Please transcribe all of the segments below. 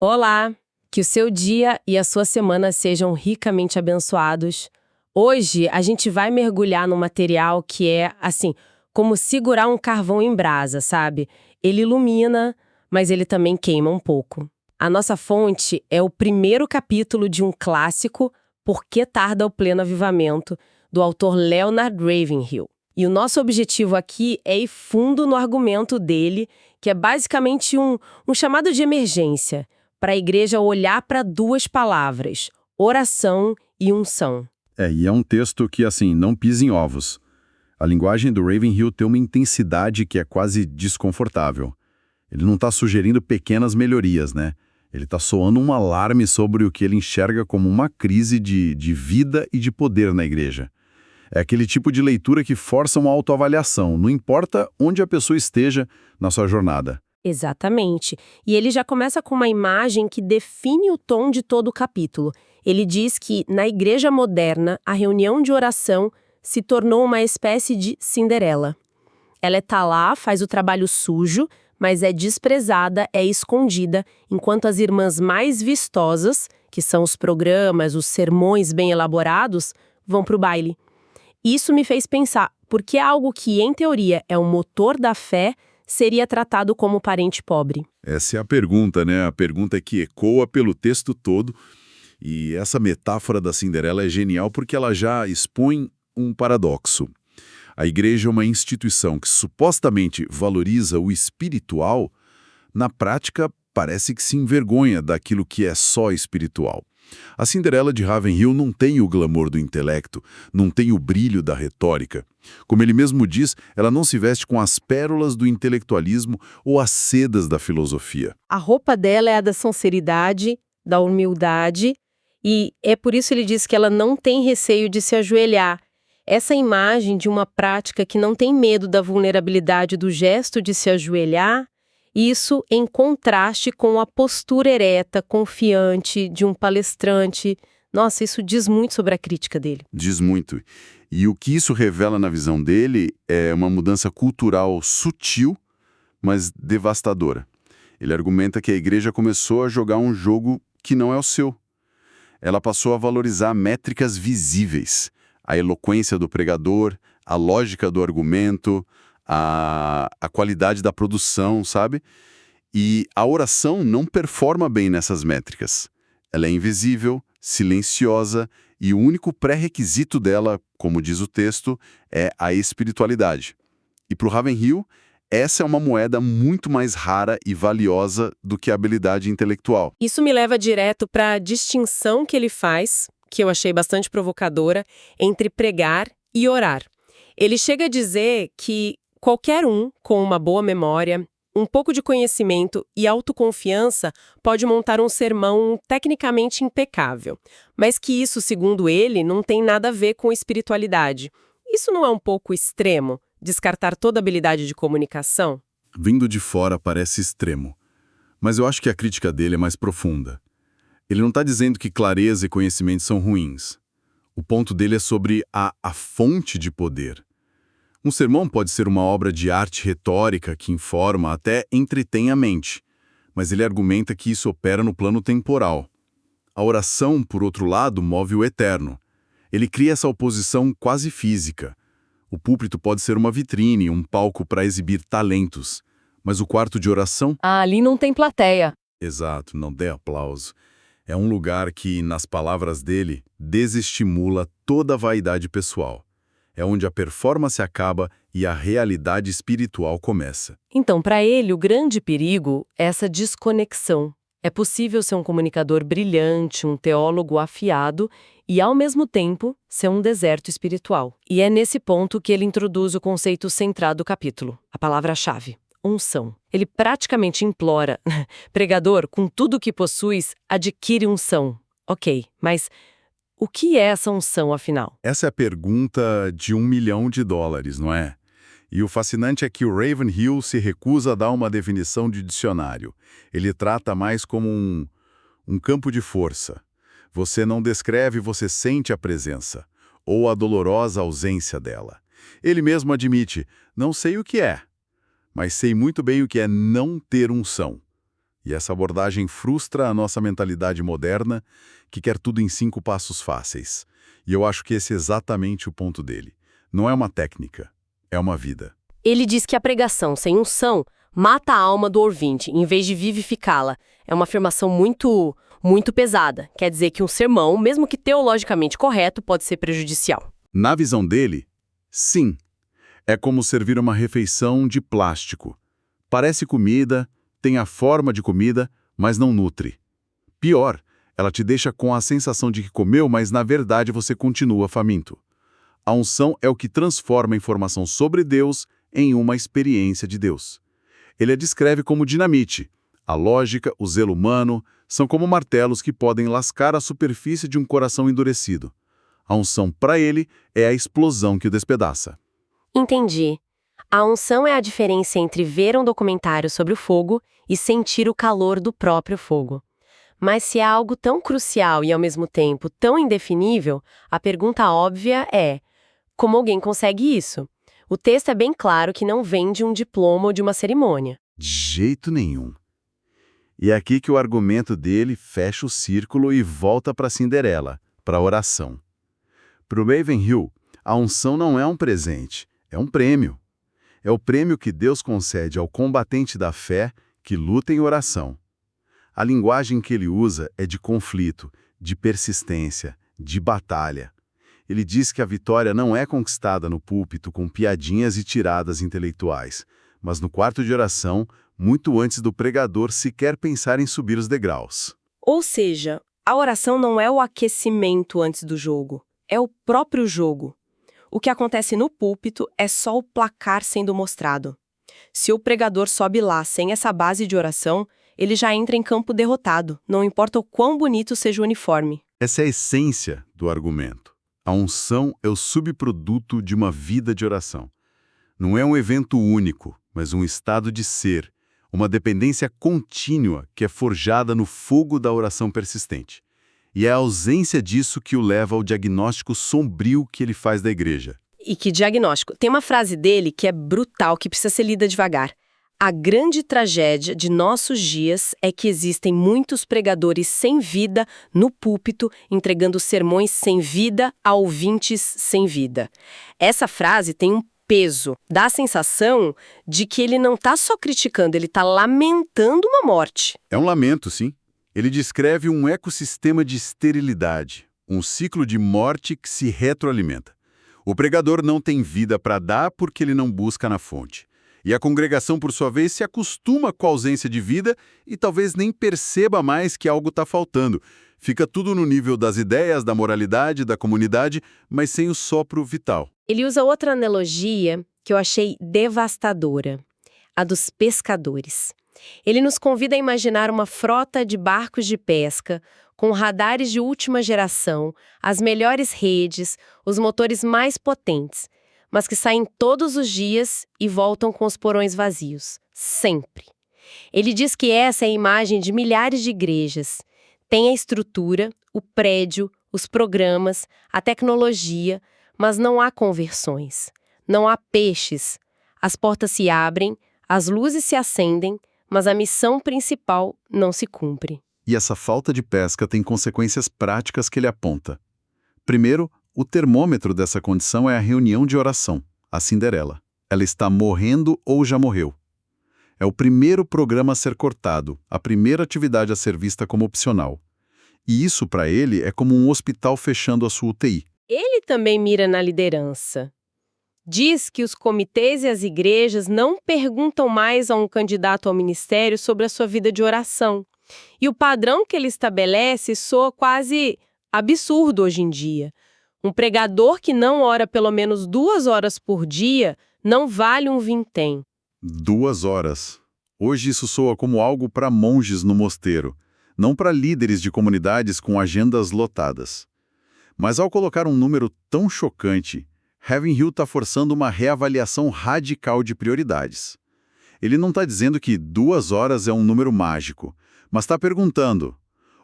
Olá! Que o seu dia e a sua semana sejam ricamente abençoados. Hoje a gente vai mergulhar num material que é, assim, como segurar um carvão em brasa, sabe? Ele ilumina, mas ele também queima um pouco. A nossa fonte é o primeiro capítulo de um clássico, Por que Tarda o Pleno Avivamento, do autor Leonard Ravenhill. E o nosso objetivo aqui é ir fundo no argumento dele, que é basicamente um chamado de emergência, para a igreja olhar para duas palavras, oração e unção. E é um texto que, assim, não pisa em ovos. A linguagem do Ravenhill tem uma intensidade que é quase desconfortável. Ele não está sugerindo pequenas melhorias, né? Ele está soando um alarme sobre o que ele enxerga como uma crise de vida e de poder na igreja. É aquele tipo de leitura que força uma autoavaliação, não importa onde a pessoa esteja na sua jornada. Exatamente. E ele já começa com uma imagem que define o tom de todo o capítulo. Ele diz que, na igreja moderna, a reunião de oração se tornou uma espécie de Cinderela. Ela está lá, faz o trabalho sujo, mas é desprezada, é escondida, enquanto as irmãs mais vistosas, que são os programas, os sermões bem elaborados, vão para o baile. Isso me fez pensar, por que algo que, em teoria, é o motor da fé, seria tratado como parente pobre? Essa é a pergunta, né? A pergunta que ecoa pelo texto todo. E essa metáfora da Cinderela é genial porque ela já expõe um paradoxo. A igreja é uma instituição que supostamente valoriza o espiritual, na prática parece que se envergonha daquilo que é só espiritual. A Cinderela de Ravenhill não tem o glamour do intelecto, não tem o brilho da retórica. Como ele mesmo diz, ela não se veste com as pérolas do intelectualismo ou as sedas da filosofia. A roupa dela é a da sinceridade, da humildade, e é por isso ele diz que ela não tem receio de se ajoelhar. Essa imagem de uma prática que não tem medo da vulnerabilidade do gesto de se ajoelhar, isso em contraste com a postura ereta, confiante de um palestrante. Nossa, isso diz muito sobre a crítica dele. Diz muito. E o que isso revela na visão dele é uma mudança cultural sutil, mas devastadora. Ele argumenta que a igreja começou a jogar um jogo que não é o seu. Ela passou a valorizar métricas visíveis, a eloquência do pregador, a lógica do argumento, a qualidade da produção, sabe? E a oração não performa bem nessas métricas. Ela é invisível, silenciosa e o único pré-requisito dela, como diz o texto, é a espiritualidade. E para o Ravenhill, essa é uma moeda muito mais rara e valiosa do que a habilidade intelectual. Isso me leva direto para a distinção que ele faz, que eu achei bastante provocadora, entre pregar e orar. Ele chega a dizer que qualquer um com uma boa memória, um pouco de conhecimento e autoconfiança pode montar um sermão tecnicamente impecável, mas que isso, segundo ele, não tem nada a ver com espiritualidade. Isso não é um pouco extremo? Descartar toda habilidade de comunicação? Vindo de fora parece extremo, mas eu acho que a crítica dele é mais profunda. Ele não está dizendo que clareza e conhecimento são ruins. O ponto dele é sobre a fonte de poder. Um sermão pode ser uma obra de arte retórica que informa, até entretém a mente, mas ele argumenta que isso opera no plano temporal. A oração, por outro lado, move o eterno. Ele cria essa oposição quase física. O púlpito pode ser uma vitrine, um palco para exibir talentos, mas o quarto de oração... ali não tem plateia. Exato, não dê aplauso. É um lugar que, nas palavras dele, desestimula toda a vaidade pessoal. É onde a performance acaba e a realidade espiritual começa. Então, para ele, o grande perigo é essa desconexão. É possível ser um comunicador brilhante, um teólogo afiado e, ao mesmo tempo, ser um deserto espiritual. E é nesse ponto que ele introduz o conceito central do capítulo, a palavra-chave, unção. Ele praticamente implora, pregador, com tudo o que possuis, adquire unção. Ok, mas... o que é essa unção, afinal? Essa é a pergunta de $1 milhão, não é? E o fascinante é que o Ravenhill se recusa a dar uma definição de dicionário. Ele trata mais como um campo de força. Você não descreve, você sente a presença, ou a dolorosa ausência dela. Ele mesmo admite, não sei o que é, mas sei muito bem o que é não ter unção. E essa abordagem frustra a nossa mentalidade moderna, que quer tudo em 5 passos fáceis. E eu acho que esse é exatamente o ponto dele. Não é uma técnica, é uma vida. Ele diz que a pregação sem unção mata a alma do ouvinte, em vez de vivificá-la. É uma afirmação muito pesada. Quer dizer que um sermão, mesmo que teologicamente correto, pode ser prejudicial. Na visão dele, sim. É como servir uma refeição de plástico. Parece comida, tem a forma de comida, mas não nutre. Pior, ela te deixa com a sensação de que comeu, mas na verdade você continua faminto. A unção é o que transforma a informação sobre Deus em uma experiência de Deus. Ele a descreve como dinamite. A lógica, o zelo humano, são como martelos que podem lascar a superfície de um coração endurecido. A unção, para ele, é a explosão que o despedaça. Entendi. A unção é a diferença entre ver um documentário sobre o fogo e sentir o calor do próprio fogo. Mas se é algo tão crucial e, ao mesmo tempo, tão indefinível, a pergunta óbvia é: como alguém consegue isso? O texto é bem claro que não vem de um diploma ou de uma cerimônia. De jeito nenhum. E é aqui que o argumento dele fecha o círculo e volta para Cinderela, para a oração. Para o Ravenhill, a unção não é um presente, é um prêmio. É o prêmio que Deus concede ao combatente da fé que luta em oração. A linguagem que ele usa é de conflito, de persistência, de batalha. Ele diz que a vitória não é conquistada no púlpito com piadinhas e tiradas intelectuais, mas no quarto de oração, muito antes do pregador sequer pensar em subir os degraus. Ou seja, a oração não é o aquecimento antes do jogo, é o próprio jogo. O que acontece no púlpito é só o placar sendo mostrado. Se o pregador sobe lá sem essa base de oração, ele já entra em campo derrotado, não importa o quão bonito seja o uniforme. Essa é a essência do argumento. A unção é o subproduto de uma vida de oração. Não é um evento único, mas um estado de ser, uma dependência contínua que é forjada no fogo da oração persistente. E é a ausência disso que o leva ao diagnóstico sombrio que ele faz da igreja. E que diagnóstico? Tem uma frase dele que é brutal, que precisa ser lida devagar. A grande tragédia de nossos dias é que existem muitos pregadores sem vida no púlpito, entregando sermões sem vida a ouvintes sem vida. Essa frase tem um peso, dá a sensação de que ele não está só criticando, ele está lamentando uma morte. É um lamento, sim. Ele descreve um ecossistema de esterilidade, um ciclo de morte que se retroalimenta. O pregador não tem vida para dar porque ele não busca na fonte. E a congregação, por sua vez, se acostuma com a ausência de vida e talvez nem perceba mais que algo está faltando. Fica tudo no nível das ideias, da moralidade, da comunidade, mas sem o sopro vital. Ele usa outra analogia que eu achei devastadora, a dos pescadores. Ele nos convida a imaginar uma frota de barcos de pesca, com radares de última geração, as melhores redes, os motores mais potentes, mas que saem todos os dias e voltam com os porões vazios, sempre. Ele diz que essa é a imagem de milhares de igrejas. Tem a estrutura, o prédio, os programas, a tecnologia, mas não há conversões, não há peixes. As portas se abrem, as luzes se acendem, mas a missão principal não se cumpre. E essa falta de pesca tem consequências práticas que ele aponta. Primeiro, o termômetro dessa condição é a reunião de oração, a Cinderela. Ela está morrendo ou já morreu. É o primeiro programa a ser cortado, a primeira atividade a ser vista como opcional. E isso, para ele, é como um hospital fechando a sua UTI. Ele também mira na liderança. Diz que os comitês e as igrejas não perguntam mais a um candidato ao ministério sobre a sua vida de oração. E o padrão que ele estabelece soa quase absurdo hoje em dia. Um pregador que não ora pelo menos 2 horas por dia não vale um vintém. 2 horas. Hoje isso soa como algo para monges no mosteiro, não para líderes de comunidades com agendas lotadas. Mas ao colocar um número tão chocante, Ravenhill está forçando uma reavaliação radical de prioridades. Ele não está dizendo que 2 horas é um número mágico, mas está perguntando: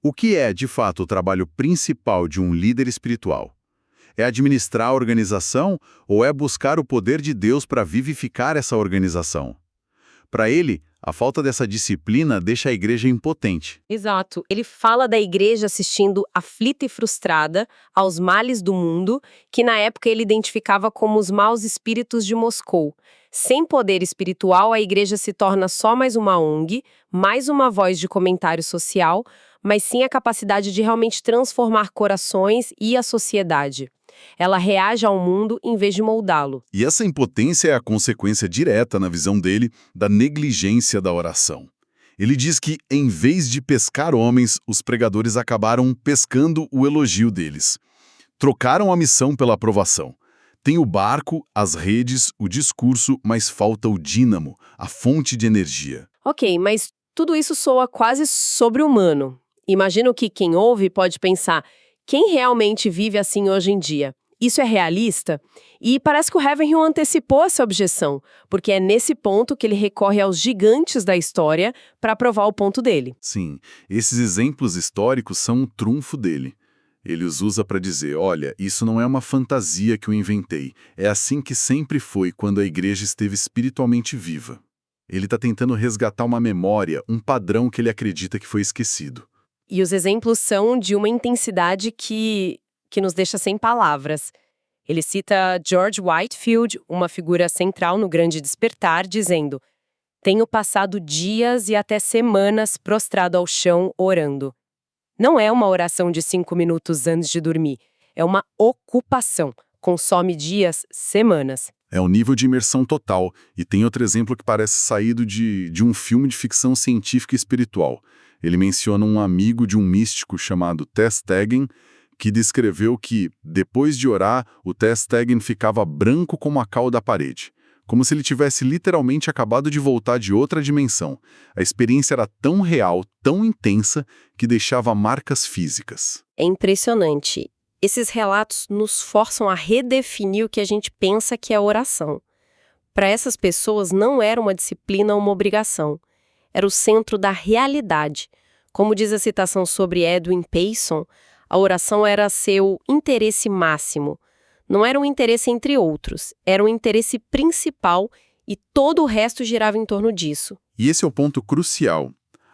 o que é, de fato, o trabalho principal de um líder espiritual? É administrar a organização ou é buscar o poder de Deus para vivificar essa organização? Para ele, a falta dessa disciplina deixa a igreja impotente. Exato. Ele fala da igreja assistindo aflita e frustrada aos males do mundo, que na época ele identificava como os maus espíritos de Moscou. Sem poder espiritual, a igreja se torna só mais uma ONG, mais uma voz de comentário social, mas sim a capacidade de realmente transformar corações e a sociedade. Ela reage ao mundo em vez de moldá-lo. E essa impotência é a consequência direta, na visão dele, da negligência da oração. Ele diz que, em vez de pescar homens, os pregadores acabaram pescando o elogio deles. Trocaram a missão pela aprovação. Tem o barco, as redes, o discurso, mas falta o dínamo, a fonte de energia. Ok, mas tudo isso soa quase sobre-humano. Imagino que quem ouve pode pensar: quem realmente vive assim hoje em dia? Isso é realista? E parece que o Ravenhill antecipou essa objeção, porque é nesse ponto que ele recorre aos gigantes da história para provar o ponto dele. Sim, esses exemplos históricos são um trunfo dele. Ele os usa para dizer, olha, isso não é uma fantasia que eu inventei. É assim que sempre foi quando a igreja esteve espiritualmente viva. Ele está tentando resgatar uma memória, um padrão que ele acredita que foi esquecido. E os exemplos são de uma intensidade que nos deixa sem palavras. Ele cita George Whitefield, uma figura central no Grande Despertar, dizendo: "Tenho passado dias e até semanas prostrado ao chão orando." Não é uma oração de 5 minutos antes de dormir. É uma ocupação. Consome dias, semanas. É um nível de imersão total. E tem outro exemplo que parece saído de um filme de ficção científica e espiritual. Ele menciona um amigo de um místico chamado Tess Taggin, que descreveu que, depois de orar, o Tess Taggin ficava branco como a cal da parede, como se ele tivesse literalmente acabado de voltar de outra dimensão. A experiência era tão real, tão intensa, que deixava marcas físicas. É impressionante. Esses relatos nos forçam a redefinir o que a gente pensa que é oração. Para essas pessoas não era uma disciplina ou uma obrigação. Era o centro da realidade. Como diz a citação sobre Edwin Payson, a oração era seu interesse máximo. Não era um interesse entre outros, era um interesse principal e todo o resto girava em torno disso. E esse é o ponto crucial.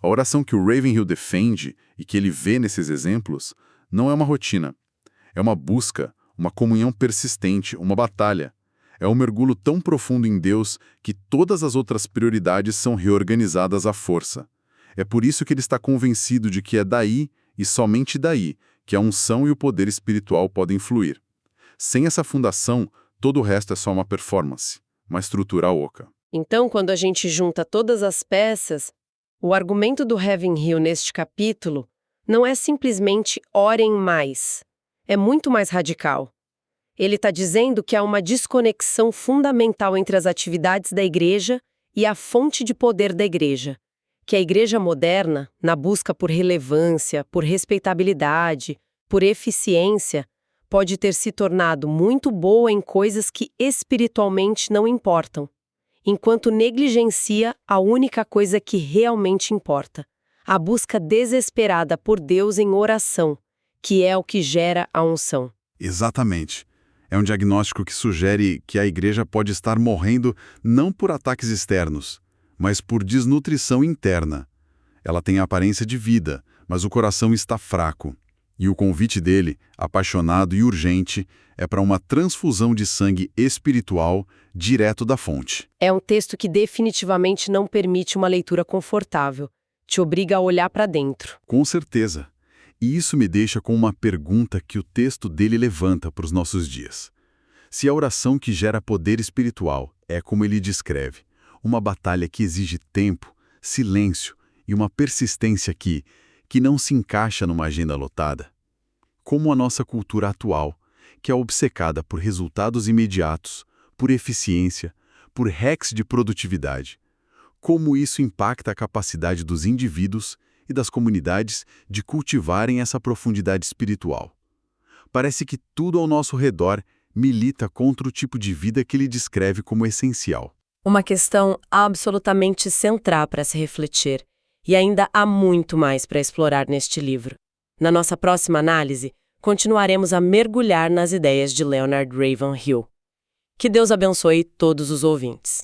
A oração que o Ravenhill defende e que ele vê nesses exemplos não é uma rotina. É uma busca, uma comunhão persistente, uma batalha. É um mergulho tão profundo em Deus que todas as outras prioridades são reorganizadas à força. É por isso que ele está convencido de que é daí, e somente daí, que a unção e o poder espiritual podem fluir. Sem essa fundação, todo o resto é só uma performance, uma estrutura oca. Então, quando a gente junta todas as peças, o argumento do Ravenhill neste capítulo não é simplesmente orem mais. É muito mais radical. Ele está dizendo que há uma desconexão fundamental entre as atividades da igreja e a fonte de poder da igreja. Que a igreja moderna, na busca por relevância, por respeitabilidade, por eficiência, pode ter se tornado muito boa em coisas que espiritualmente não importam, enquanto negligencia a única coisa que realmente importa, a busca desesperada por Deus em oração, que é o que gera a unção. Exatamente. É um diagnóstico que sugere que a igreja pode estar morrendo não por ataques externos, mas por desnutrição interna. Ela tem a aparência de vida, mas o coração está fraco. E o convite dele, apaixonado e urgente, é para uma transfusão de sangue espiritual direto da fonte. É um texto que definitivamente não permite uma leitura confortável. Te obriga a olhar para dentro. Com certeza. E isso me deixa com uma pergunta que o texto dele levanta para os nossos dias. Se a oração que gera poder espiritual é, como ele descreve, uma batalha que exige tempo, silêncio e uma persistência que não se encaixa numa agenda lotada, como a nossa cultura atual, que é obcecada por resultados imediatos, por eficiência, por hacks de produtividade, como isso impacta a capacidade dos indivíduos e das comunidades de cultivarem essa profundidade espiritual. Parece que tudo ao nosso redor milita contra o tipo de vida que ele descreve como essencial. Uma questão absolutamente central para se refletir, e ainda há muito mais para explorar neste livro. Na nossa próxima análise, continuaremos a mergulhar nas ideias de Leonard Ravenhill. Que Deus abençoe todos os ouvintes.